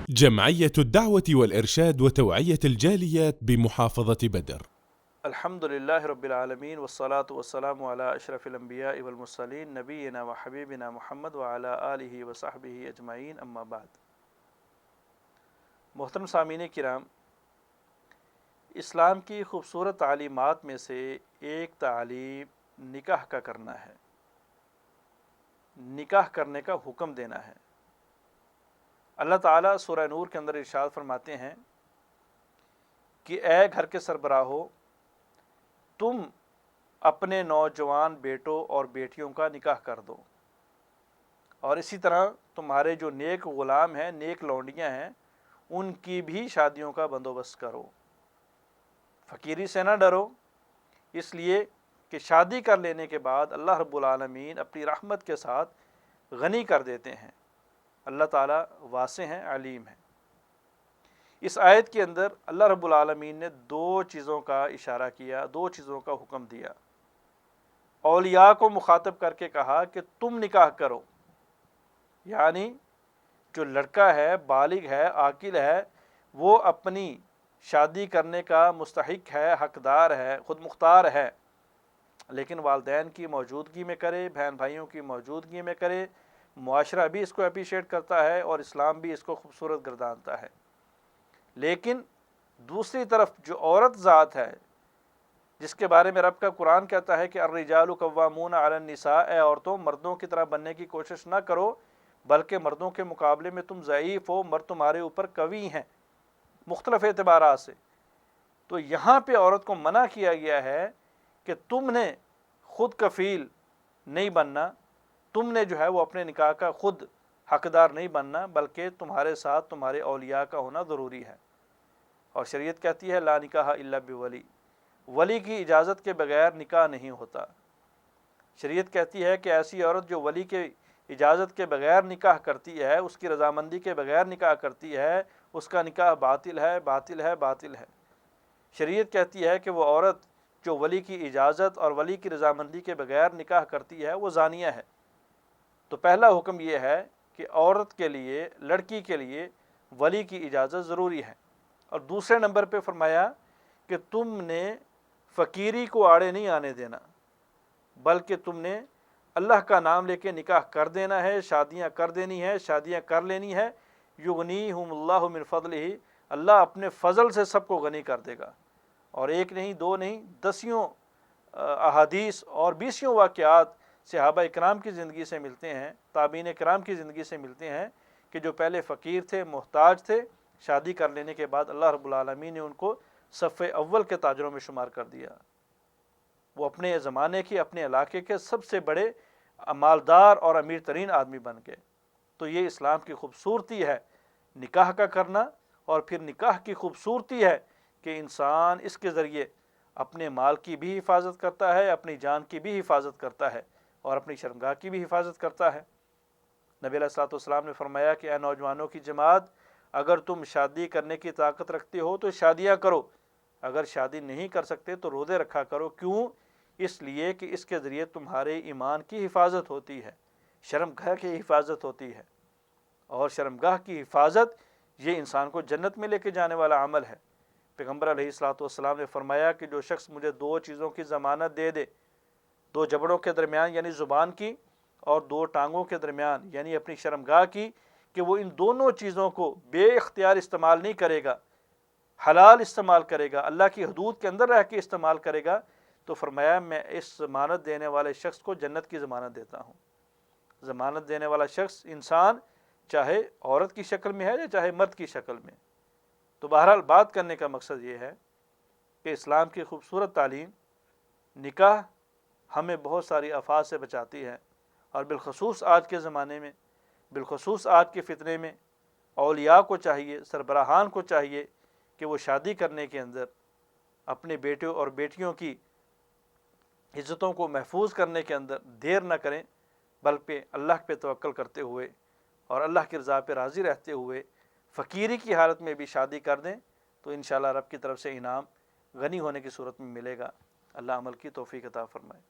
جمعية الدعوة والإرشاد وتوعية الجاليات بمحافظة بدر. الحمد للہ رب العالمین والصلاة والسلام علی اشرف الانبیاء والمرسلین نبینا و حبیبنا محمد وعلی آلہ وصحبہ اجمعین، اما بعد۔ محترم سامعین کرام، اسلام کی خوبصورت تعلیمات میں سے ایک تعلیم نکاح کا کرنا ہے، نکاح کرنے کا حکم دینا ہے۔ اللہ تعالیٰ سورہ نور کے اندر ارشاد فرماتے ہیں کہ اے گھر کے سربراہو، تم اپنے نوجوان بیٹوں اور بیٹیوں کا نکاح کر دو، اور اسی طرح تمہارے جو نیک غلام ہیں، نیک لونڈیاں ہیں، ان کی بھی شادیوں کا بندوبست کرو۔ فقیری سے نہ ڈرو، اس لیے کہ شادی کر لینے کے بعد اللہ رب العالمین اپنی رحمت کے ساتھ غنی کر دیتے ہیں۔ اللہ تعالیٰ واسع ہیں، علیم ہیں۔ اس آیت کے اندر اللہ رب العالمین نے دو چیزوں کا اشارہ کیا، دو چیزوں کا حکم دیا۔ اولیاء کو مخاطب کر کے کہا کہ تم نکاح کرو، یعنی جو لڑکا ہے، بالغ ہے، عاقل ہے، وہ اپنی شادی کرنے کا مستحق ہے، حقدار ہے، خود مختار ہے، لیکن والدین کی موجودگی میں کرے، بہن بھائیوں کی موجودگی میں کرے۔ معاشرہ بھی اس کو اپریشیٹ کرتا ہے اور اسلام بھی اس کو خوبصورت گردانتا ہے۔ لیکن دوسری طرف جو عورت ذات ہے، جس کے بارے میں رب کا قرآن کہتا ہے کہ الرجال قوامون علی النساء، اے عورتوں مردوں کی طرح بننے کی کوشش نہ کرو، بلکہ مردوں کے مقابلے میں تم ضعیف ہو، مرد تمہارے اوپر قوی ہیں مختلف اعتبارات سے۔ تو یہاں پہ عورت کو منع کیا گیا ہے کہ تم نے خود کفیل نہیں بننا، تم نے جو ہے وہ اپنے نکاح کا خود حقدار نہیں بننا، بلکہ تمہارے ساتھ تمہارے اولیاء کا ہونا ضروری ہے۔ اور شریعت کہتی ہے لا نکاح الا بولی، ولی کی اجازت کے بغیر نکاح نہیں ہوتا۔ شریعت کہتی ہے کہ ایسی عورت جو ولی کے اجازت کے بغیر نکاح کرتی ہے، اس کی رضامندی کے بغیر نکاح کرتی ہے، اس کا نکاح باطل ہے، باطل ہے، باطل ہے۔ شریعت کہتی ہے کہ وہ عورت جو ولی کی اجازت اور ولی کی رضامندی کے بغیر نکاح کرتی ہے وہ زانیہ ہے۔ تو پہلا حکم یہ ہے کہ عورت کے لیے، لڑکی کے لیے ولی کی اجازت ضروری ہے۔ اور دوسرے نمبر پہ فرمایا کہ تم نے فقیری کو آڑے نہیں آنے دینا، بلکہ تم نے اللہ کا نام لے کے نکاح کر دینا ہے، شادیاں کر دینی ہے، شادیاں کر لینی ہے۔ یغنیہم اللہ من فضلہ، اللہ اپنے فضل سے سب کو غنی کر دے گا۔ اور ایک نہیں، دو نہیں، دسیوں احادیث اور بیسیوں واقعات صحابہ اکرام کی زندگی سے ملتے ہیں، تابعین اکرام کی زندگی سے ملتے ہیں کہ جو پہلے فقیر تھے، محتاج تھے، شادی کر لینے کے بعد اللہ رب العالمین نے ان کو صف اول کے تاجروں میں شمار کر دیا۔ وہ اپنے زمانے کے، اپنے علاقے کے سب سے بڑے مالدار اور امیر ترین آدمی بن گئے۔ تو یہ اسلام کی خوبصورتی ہے نکاح کا کرنا، اور پھر نکاح کی خوبصورتی ہے کہ انسان اس کے ذریعے اپنے مال کی بھی حفاظت کرتا ہے، اپنی جان کی بھی حفاظت کرتا ہے، اور اپنی شرمگاہ کی بھی حفاظت کرتا ہے۔ نبی علیہ الصلوۃ والسلام نے فرمایا کہ اے نوجوانوں کی جماعت، اگر تم شادی کرنے کی طاقت رکھتے ہو تو شادیاں کرو، اگر شادی نہیں کر سکتے تو روزے رکھا کرو۔ کیوں؟ اس لیے کہ اس کے ذریعے تمہارے ایمان کی حفاظت ہوتی ہے، شرمگاہ کی حفاظت ہوتی ہے، اور شرمگاہ کی حفاظت یہ انسان کو جنت میں لے کے جانے والا عمل ہے۔ پیغمبر علیہ الصلوۃ والسلام نے فرمایا کہ جو شخص مجھے دو چیزوں کی ضمانت دے دے، دو جبڑوں کے درمیان یعنی زبان کی، اور دو ٹانگوں کے درمیان یعنی اپنی شرمگاہ کی، کہ وہ ان دونوں چیزوں کو بے اختیار استعمال نہیں کرے گا، حلال استعمال کرے گا، اللہ کی حدود کے اندر رہ کے استعمال کرے گا، تو فرمایا میں اس ضمانت دینے والے شخص کو جنت کی ضمانت دیتا ہوں۔ ضمانت دینے والا شخص انسان چاہے عورت کی شکل میں ہے یا چاہے مرد کی شکل میں۔ تو بہرحال بات کرنے کا مقصد یہ ہے کہ اسلام کی خوبصورت تعلیم نکاح ہمیں بہت ساری آفات سے بچاتی ہے، اور بالخصوص آج کے زمانے میں، بالخصوص آج کے فتنے میں اولیاء کو چاہیے، سربراہان کو چاہیے کہ وہ شادی کرنے کے اندر اپنے بیٹوں اور بیٹیوں کی عزتوں کو محفوظ کرنے کے اندر دیر نہ کریں، بلکہ اللہ پہ توکل کرتے ہوئے اور اللہ کی رضا پہ راضی رہتے ہوئے فقیری کی حالت میں بھی شادی کر دیں، تو انشاءاللہ رب کی طرف سے انعام غنی ہونے کی صورت میں ملے گا۔ اللہ عمل کی توفیق عطا فرمائے۔